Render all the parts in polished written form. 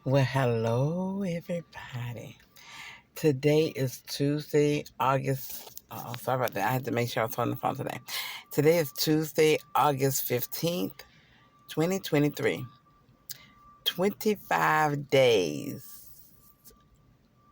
Well, hello, everybody. Today is Tuesday, August. Oh, sorry about that. I had to make sure I was on the phone today. Today is Tuesday, August 15th, 2023. 25 days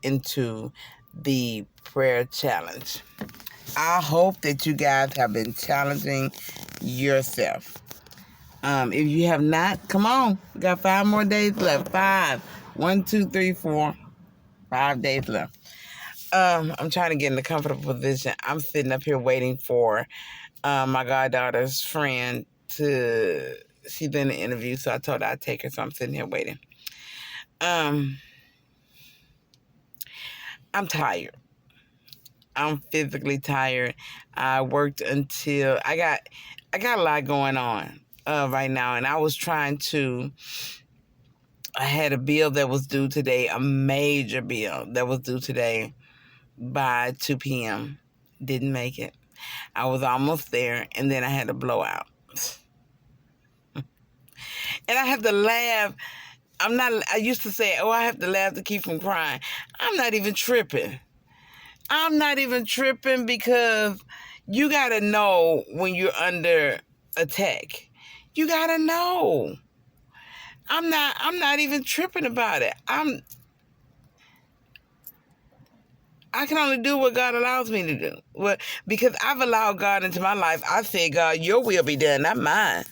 into the prayer challenge. I hope that you guys have been challenging yourself. If you have not, come on. We got 5 more days left. 5. 1, 2, 3, 4. 5 days left. I'm trying to get in a comfortable position. I'm sitting up here waiting for my goddaughter's friend to. She's in the interview, so I told her I'd take her. So I'm sitting here waiting. I'm tired. I'm physically tired. I worked until I got a lot going on right now, and I was trying to. I had a bill that was due today, a major bill that was due today by 2 p.m. Didn't make it. I was almost there, and then I had a blowout. And I have to laugh. I used to say, I have to laugh to keep from crying. I'm not even tripping. I'm not even tripping because you got to know when you're under attack. You got to know. I'm not even tripping about it. I can only do what God allows me to do. Because I've allowed God into my life. I said, God, your will be done, not mine.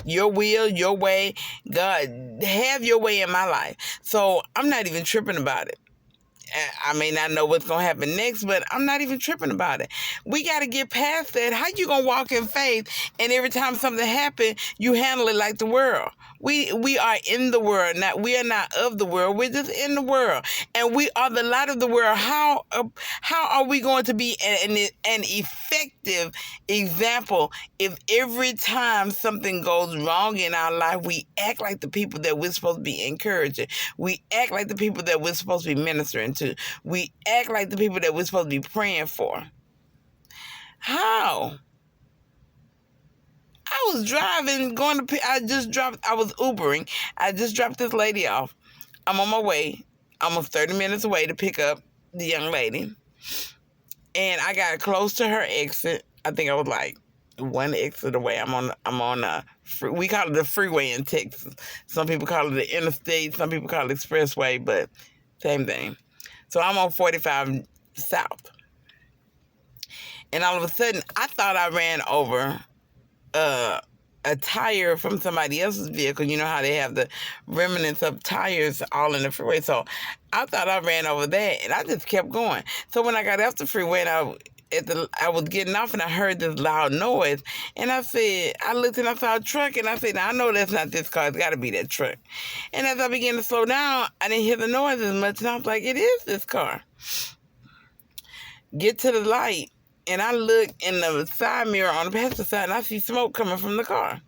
Your will, your way. God, have your way in my life. So I'm not even tripping about it. I may not know what's going to happen next, but I'm not even tripping about it. We got to get past that. How you going to walk in faith and every time something happens, you handle it like the world? We are in the world. We are not of the world. We're just in the world. And we are the light of the world. How are we going to be an effective example if every time something goes wrong in our life, we act like the people that we're supposed to be encouraging? We act like the people that we're supposed to be ministering to. We act like the people that we're supposed to be praying for. How? I was driving, I was Ubering. I just dropped this lady off. I'm on my way, almost 30 minutes away to pick up the young lady. And I got close to her exit. I think I was like one exit away. We call it the freeway in Texas. Some people call it the interstate. Some people call it expressway, but same thing. So I'm on 45 South. And all of a sudden, I thought I ran over a tire from somebody else's vehicle. You know how they have the remnants of tires all in the freeway. So I thought I ran over that, and I just kept going. So when I got off the freeway, and I was getting off, and I heard this loud noise, and I looked and I saw a truck, and I said, now, I know that's not this car. It's got to be that truck. And as I began to slow down, I didn't hear the noise as much, and I was like, it is this car. Get to the light. And I look in the side mirror on the passenger side, and I see smoke coming from the car.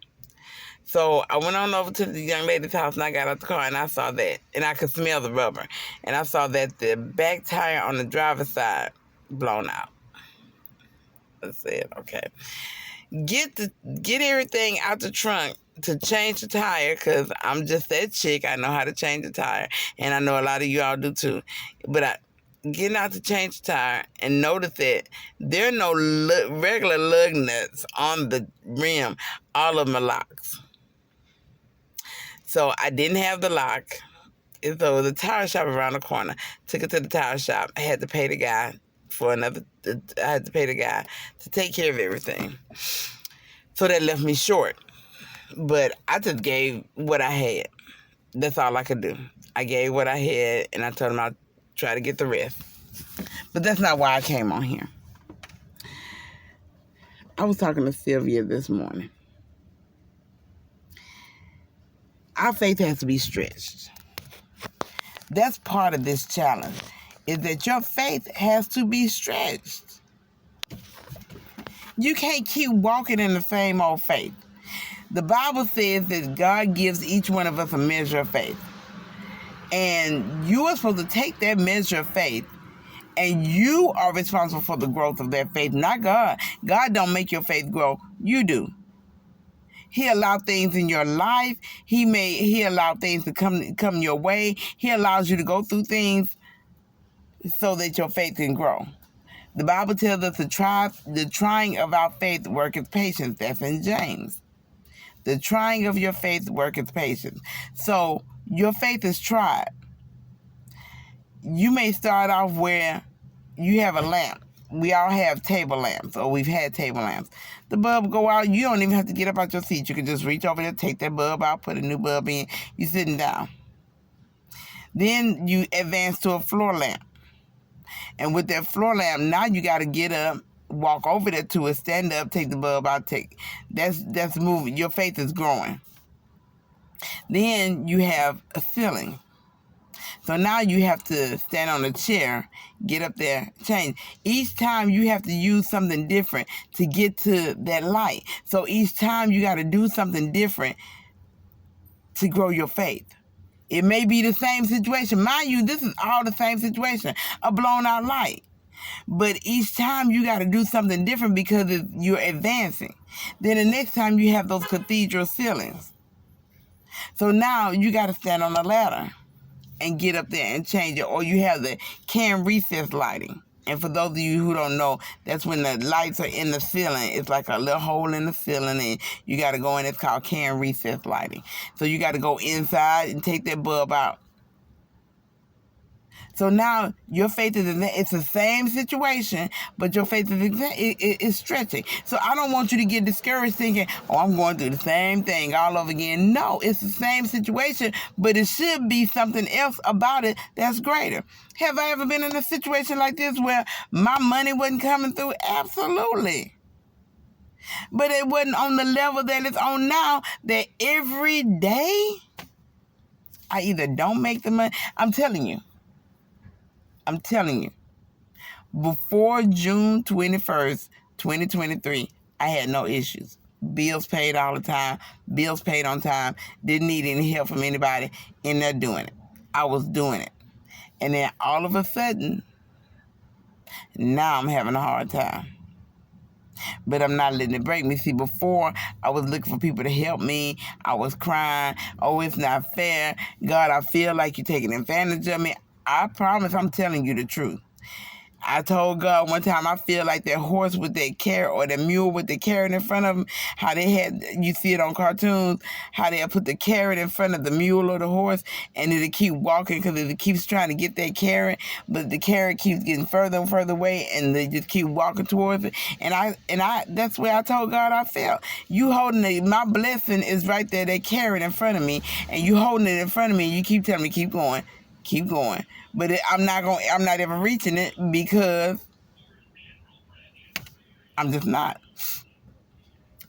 So I went on over to the young lady's house, and I got out the car, and I saw that. And I could smell the rubber. And I saw that the back tire on the driver's side blown out. I said, okay. Get everything out the trunk to change the tire, because I'm just that chick. I know how to change the tire. And I know a lot of you all do too. But getting out to change the tire and notice that there are no regular lug nuts on the rim. All of them are locks. So I didn't have the lock. So the tire shop around the corner. Took it to the tire shop. I had to pay the guy to take care of everything. So that left me short. But I just gave what I had. That's all I could do. I gave what I had, and I told him I'd try to get the rest. But that's not why I came on here. I was talking to Sylvia this morning. Our faith has to be stretched. That's part of this challenge, is that your faith has to be stretched. You can't keep walking in the same old faith. The Bible says that God gives each one of us a measure of faith. And you are supposed to take that measure of faith, and you are responsible for the growth of that faith, not God. God don't make your faith grow. You do. He allowed things in your life. He allowed things to come your way. He allows you to go through things so that your faith can grow. The Bible tells us the trying of our faith worketh patience. That's in James. The trying of your faith worketh patience. So your faith is tried. You may start off where you have a lamp. We all have table lamps, or we've had table lamps. The bulb go out. You don't even have to get up out your seat. You can just reach over there, take that bulb out, put a new bulb in. You're sitting down. Then you advance to a floor lamp. And with that floor lamp, now you got to get up, walk over there to it, stand up, take the bulb out, that's moving. Your faith is growing. Then you have a ceiling. So now you have to stand on a chair, get up there, change. Each time you have to use something different to get to that light. So each time you got to do something different to grow your faith. It may be the same situation. Mind you, this is all the same situation, a blown out light. But each time you got to do something different because you're advancing. Then the next time you have those cathedral ceilings. So now you got to stand on a ladder and get up there and change it. Or you have the can recess lighting. And for those of you who don't know, that's when the lights are in the ceiling. It's like a little hole in the ceiling, and you got to go in. It's called can recess lighting. So you got to go inside and take that bulb out. So now your faith it's the same situation, but your faith is stretching. So I don't want you to get discouraged thinking, oh, I'm going through the same thing all over again. No, it's the same situation, but it should be something else about it that's greater. Have I ever been in a situation like this where my money wasn't coming through? Absolutely. But it wasn't on the level that it's on now, that every day I either don't make the money. I'm telling you, before June 21st, 2023, I had no issues. Bills paid all the time. Bills paid on time. Didn't need any help from anybody in there doing it. I was doing it. And then all of a sudden, now I'm having a hard time. But I'm not letting it break me. See, before, I was looking for people to help me. I was crying. Oh, it's not fair. God, I feel like you're taking advantage of me. I promise I'm telling you the truth. I told God one time, I feel like that horse with that carrot, or the mule with the carrot in front of him, how they had, you see it on cartoons, how they put the carrot in front of the mule or the horse, and it'll keep walking because it keeps trying to get that carrot, but the carrot keeps getting further and further away, and they just keep walking towards it. And I that's where I told God I felt. You holding it, my blessing is right there, that carrot in front of me, and you holding it in front of me, and you keep telling me, keep going. But I'm not ever reaching it because I'm just not.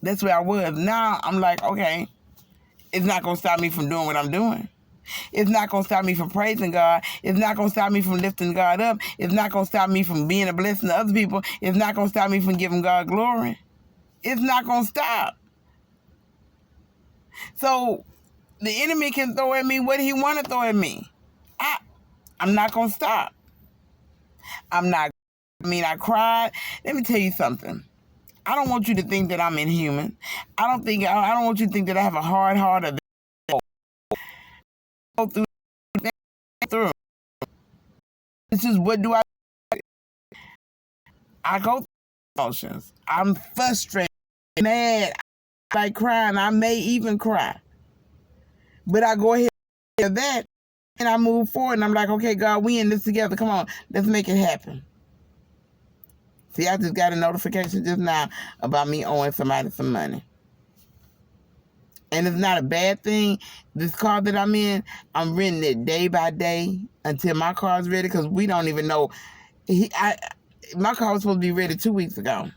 That's where I was. Now I'm like, okay, it's not going to stop me from doing what I'm doing. It's not going to stop me from praising God. It's not going to stop me from lifting God up. It's not going to stop me from being a blessing to other people. It's not going to stop me from giving God glory. It's not going to stop. So the enemy can throw at me what he want to throw at me. I'm not going to stop. I cried. Let me tell you something. I don't want you to think that I'm inhuman. I don't want you to think that I have a hard heart, or go through. This is what do I go through emotions. I'm frustrated, mad, I like crying. I may even cry. But I go ahead and that, and I move forward, and I'm like, okay, God, we in this together. Come on, let's make it happen. See, I just got a notification just now about me owing somebody some money. And it's not a bad thing. This car that I'm in, I'm renting it day by day until my car's ready, because we don't even know. My car was supposed to be ready 2 weeks ago.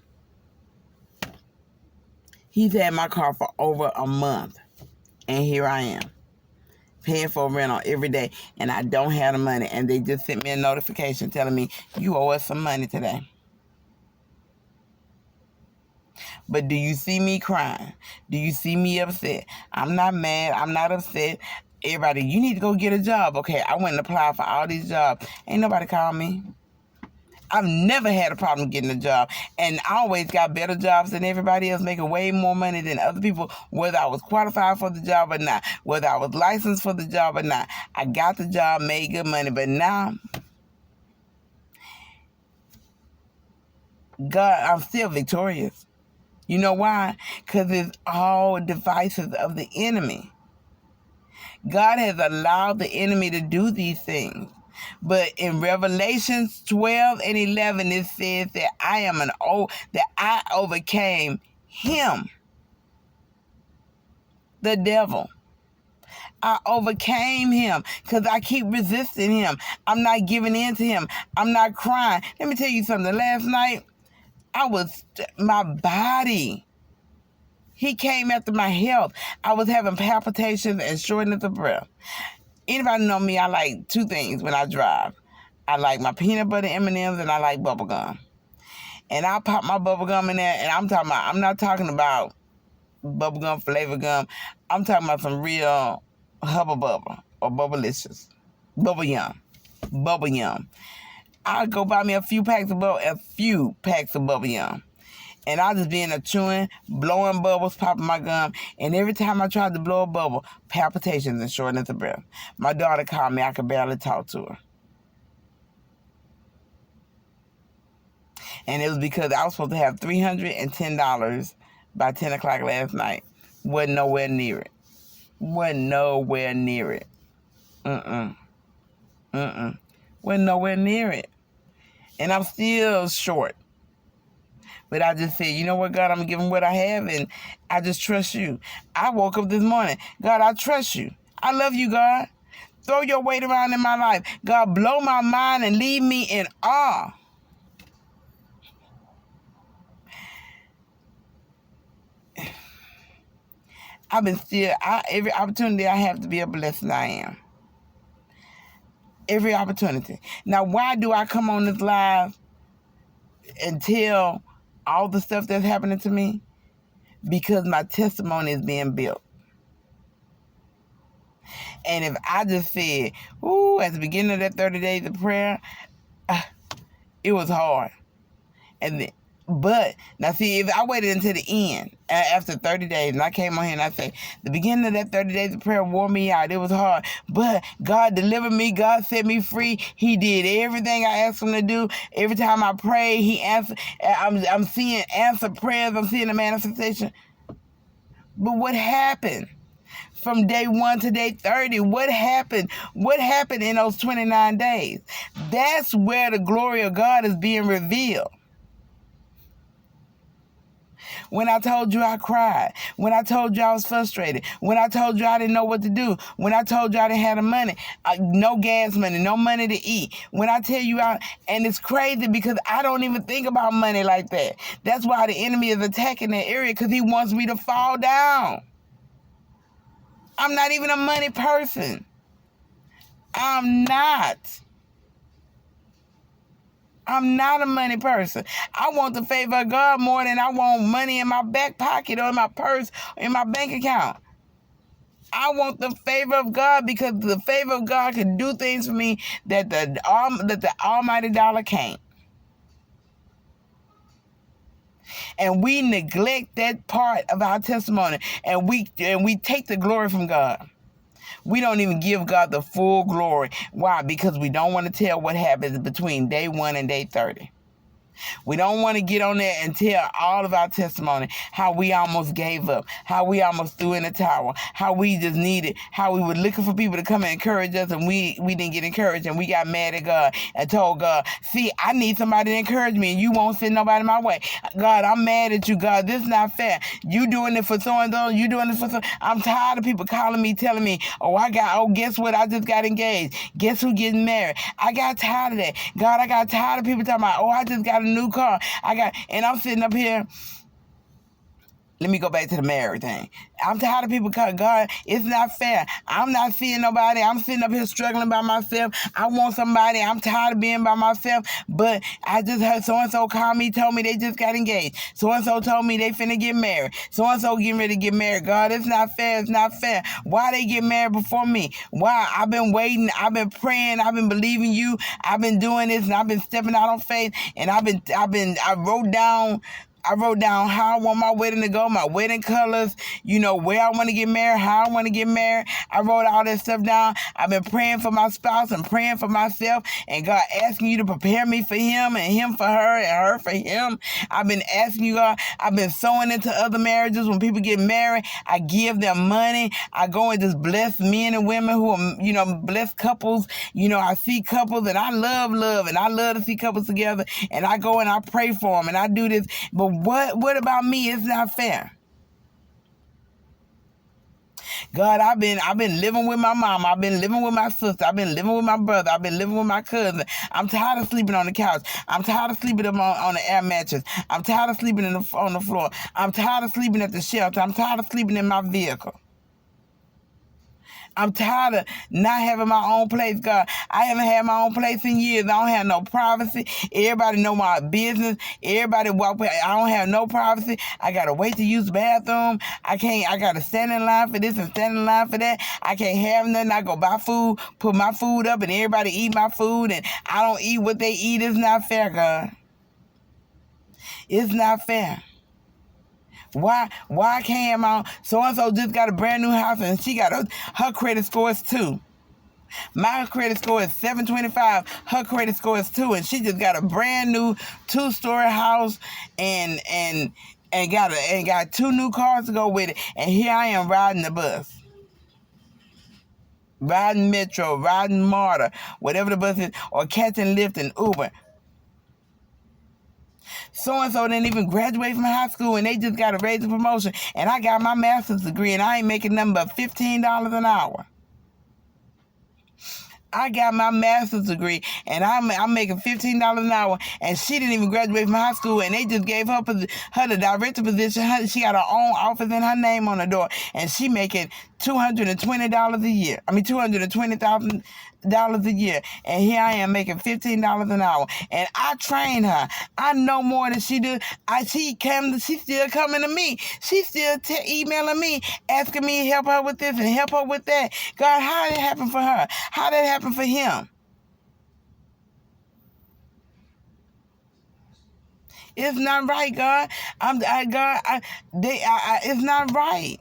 He's had my car for over a month, and here I am, paying for rental every day, and I don't have the money. And they just sent me a notification telling me, you owe us some money today. But do you see me crying? Do you see me upset? I'm not mad. I'm not upset. Everybody, you need to go get a job. Okay, I went and applied for all these jobs. Ain't nobody called me. I've never had a problem getting a job, and I always got better jobs than everybody else, making way more money than other people, whether I was qualified for the job or not, whether I was licensed for the job or not. I got the job, made good money, but now, God, I'm still victorious. You know why? Because it's all devices of the enemy. God has allowed the enemy to do these things. But in Revelations 12 and 11, it says that I overcame him, the devil. I overcame him because I keep resisting him. I'm not giving in to him. I'm not crying. Let me tell you something. Last night, my body, he came after my health. I was having palpitations and shortness of breath. Anybody know me, I like two things when I drive. I like my peanut butter M&Ms and I like bubble gum. And I pop my bubble gum in there, and I'm not talking about bubble gum, flavor gum. I'm talking about some real Hubba Bubba or Bubblicious. Bubble Yum. Bubble Yum. I'll go buy me a few packs of Bubble Yum. And I'll just be in there chewing, blowing bubbles, popping my gum. And every time I tried to blow a bubble, palpitations and shortness of breath. My daughter called me. I could barely talk to her. And it was because I was supposed to have $310 by 10 o'clock last night. Wasn't nowhere near it. Wasn't nowhere near it. Wasn't nowhere near it. And I'm still short. But I just said, you know what, God, I'm going to give him what I have, and I just trust you. I woke up this morning. God, I trust you. I love you, God. Throw your weight around in my life. God, blow my mind and leave me in awe. Every opportunity I have to be a blessing, I am. Every opportunity. Now, why do I come on this live and tell all the stuff that's happening to me? Because my testimony is being built. And if I just said, at the beginning of that 30 days of prayer, it was hard. But now see, if I waited until the end, after 30 days, and I came on here and I say, the beginning of that 30 days of prayer wore me out. It was hard. But God delivered me. God set me free. He did everything I asked him to do. Every time I pray, he answered. I'm seeing answered prayers. I'm seeing the manifestation. But what happened? From day 1 to day 30, what happened? What happened in those 29 days? That's where the glory of God is being revealed. When I told you I cried, when I told you I was frustrated, when I told you I didn't know what to do, when I told you I didn't have the money, no gas money, no money to eat, when I tell you and it's crazy because I don't even think about money like that. That's why the enemy is attacking that area, because he wants me to fall down. I'm not even a money person. I'm not a money person. I want the favor of God more than I want money in my back pocket or in my purse or in my bank account. I want the favor of God because the favor of God can do things for me that the almighty dollar can't. And we neglect that part of our testimony, and we take the glory from God. We don't even give God the full glory. Why? Because we don't want to tell what happens between day 1 and day 30. We don't want to get on there and tell all of our testimony, how we almost gave up, how we almost threw in the towel, how we just needed, how we were looking for people to come and encourage us, and we didn't get encouraged, and we got mad at God and told God, see, I need somebody to encourage me, and you won't send nobody my way. God, I'm mad at you, God. This is not fair. You doing it for so-and-so, you doing it for so. I'm tired of people calling me, telling me, guess what? I just got engaged. Guess who getting married? I got tired of that. God, I got tired of people talking about, I just got a new car. And I'm sitting up here Let me go back to the married thing. I'm tired of people calling God. It's not fair. I'm not seeing nobody. I'm sitting up here struggling by myself. I want somebody. I'm tired of being by myself. But I just heard so-and-so call me, told me they just got engaged. So-and-so told me they finna get married. So-and-so getting ready to get married. God, it's not fair. It's not fair. Why they get married before me? Why? I've been waiting. I've been praying. I've been believing you. I've been doing this and I've been stepping out on faith. And I wrote down how I want my wedding to go, my wedding colors, where I want to get married, how I want to get married. I wrote all that stuff down. I've been praying for my spouse and praying for myself, and God asking you to prepare me for him and him for her and her for him. I've been asking you, God, I've been sowing into other marriages. When people get married, I give them money. I go and just bless men and women who are, bless couples. I see couples and I love and I love to see couples together, and I go and I pray for them and I do this. But what about me? It's not fair. God, I've been living with my mom. I've been living with my sister. I've been living with my brother. I've been living with my cousin. I'm tired of sleeping on the couch. I'm tired of sleeping on the air mattress. I'm tired of sleeping on the floor. I'm tired of sleeping at the shelter. I'm tired of sleeping in my vehicle. I'm tired of not having my own place, God. I haven't had my own place in years. I don't have no privacy. Everybody know my business. Everybody walk by. I don't have no privacy. I gotta wait to use the bathroom. I gotta stand in line for this and stand in line for that. I can't have nothing. I go buy food, put my food up, and everybody eat my food, and I don't eat what they eat. It's not fair, God. It's not fair. Why can't my so-and-so just got a brand new house and she got her credit score is 2. My credit score is 725. Her credit score is 2, and she just got a brand new 2-story house and got 2 new cars to go with it. And here I am riding the bus. Riding Metro, riding MARTA, whatever the bus is, or catching Lyft and Uber. So-and-so didn't even graduate from high school and they just got a raise and promotion. And I got my master's degree and I ain't making nothing but $15 an hour. I got my master's degree and I'm making $15 an hour, and she didn't even graduate from high school, and they just gave her the director position. She got her own office and her name on the door, and she making $220 a year. I mean $220,000 a year, and here I am making $15 an hour. And I train her. I know more than she do. She's still coming to me. She's still emailing me, asking me to help her with this and help her with that. God, how did it happen for her? How did it happen for him? It's not right, God. It's not right.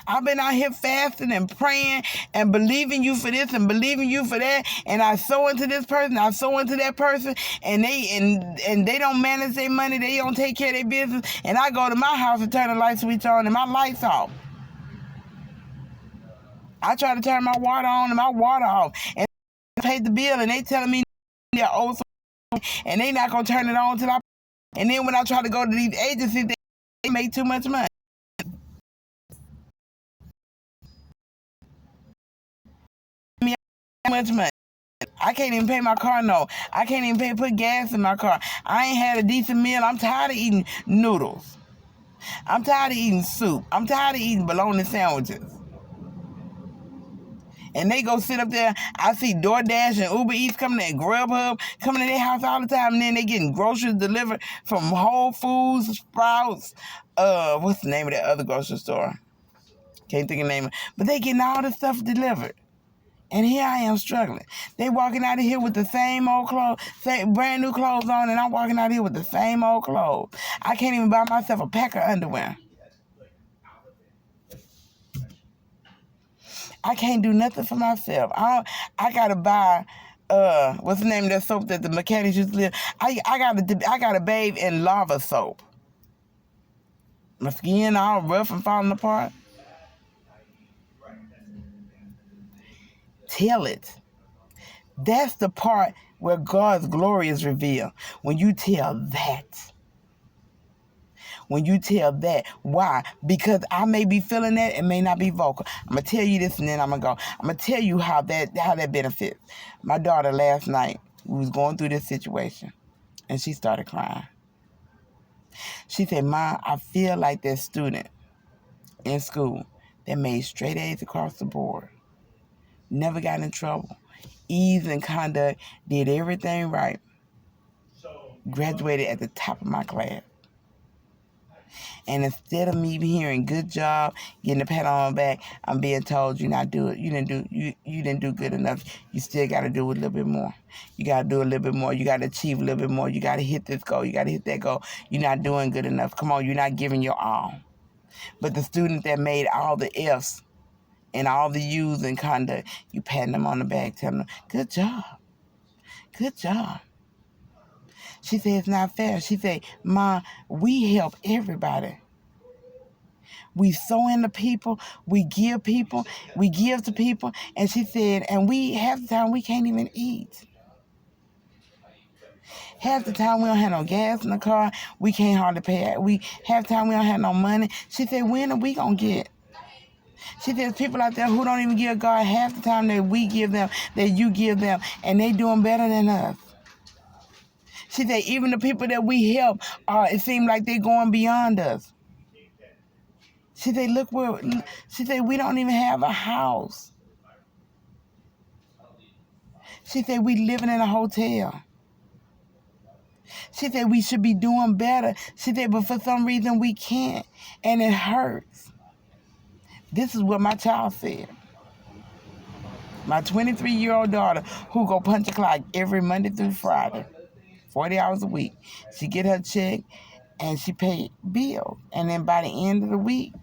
I've been out here fasting and praying and believing you for this and believing you for that. And I sow into this person, I sow into that person, and they don't manage their money, they don't take care of their business. And I go to my house and turn the light switch on and my lights off. I try to turn my water on and my water off. And I pay the bill and they telling me they're owe and they not gonna turn it on till I. And then when I try to go to these agencies, they make too much money. Much money. I can't even pay my car note. I can't even put gas in my car. I ain't had a decent meal. I'm tired of eating noodles. I'm tired of eating soup. I'm tired of eating bologna sandwiches. And they go sit up there. I see DoorDash and Uber Eats coming and Grubhub coming to their house all the time. And then they getting groceries delivered from Whole Foods, Sprouts. What's the name of that other grocery store? Can't think of the name. But they getting all this stuff delivered. And here I am struggling. They walking out of here with the same old clothes, brand new clothes on, and I'm walking out of here with the same old clothes. I can't even buy myself a pack of underwear. I can't do nothing for myself. I gotta buy what's the name of that soap that the mechanics used to live? I gotta bathe in lava soap. My skin all rough and falling apart. Tell it. That's the part where God's glory is revealed. When you tell that. When you tell that. Why? Because I may be feeling that and may not be vocal. I'm going to tell you this and then I'm going to go. I'm going to tell you how that benefits. My daughter last night, we was going through this situation and she started crying. She said, Mom, I feel like that student in school that made straight A's across the board, never got in trouble, E's in conduct, did everything right, graduated at the top of my class. And instead of me hearing good job, getting a pat on my back, I'm being told you didn't do good enough. You still gotta do a little bit more. You gotta do a little bit more. You gotta achieve a little bit more. You gotta hit this goal. You gotta hit that goal. You're not doing good enough. Come on, you're not giving your all. But the student that made all the F's and all the U's in conduct, you patting them on the back, telling them, good job. Good job. She said, it's not fair. She said, Mom, we help everybody. We sow into people, we give to people. And she said, and half the time we can't even eat. Half the time we don't have no gas in the car. We can't hardly pay it. Half the time we don't have no money. She said, when are we going to get? She said, there's people out there who don't even give God half the time that we give them, that you give them, and they doing better than us. She said, even the people that we help, it seems like they're going beyond us. She said, she said, we don't even have a house. She said, we living in a hotel. She said, we should be doing better. She said, but for some reason we can't, and it hurts. This is what my child said. My 23-year-old daughter, who go punch a clock every Monday through Friday, 40 hours a week. She get her check, and she pay bills. And then by the end of the week,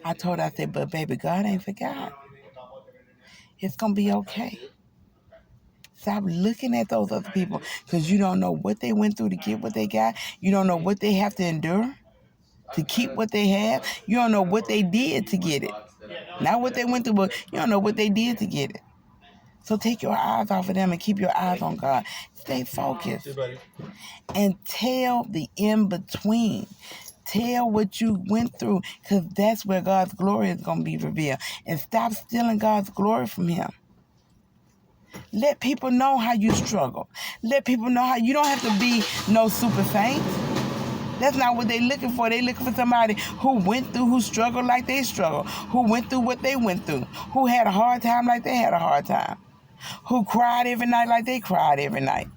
I told her, I said, but baby, God ain't forgot. It's going to be okay. Stop looking at those other people, because you don't know what they went through to get what they got. You don't know what they have to endure to keep what they have. You don't know what they did to get it. Not what they went through, but you don't know what they did to get it. So take your eyes off of them and keep your eyes on God. Stay focused. And tell the in-between. Tell what you went through, because that's where God's glory is going to be revealed. And stop stealing God's glory from him. Let people know how you struggle. Let people know how you don't have to be no super saint. That's not what they're looking for. They're looking for somebody who went through, who struggled like they struggled, who went through what they went through, who had a hard time like they had a hard time, who cried every night like they cried every night.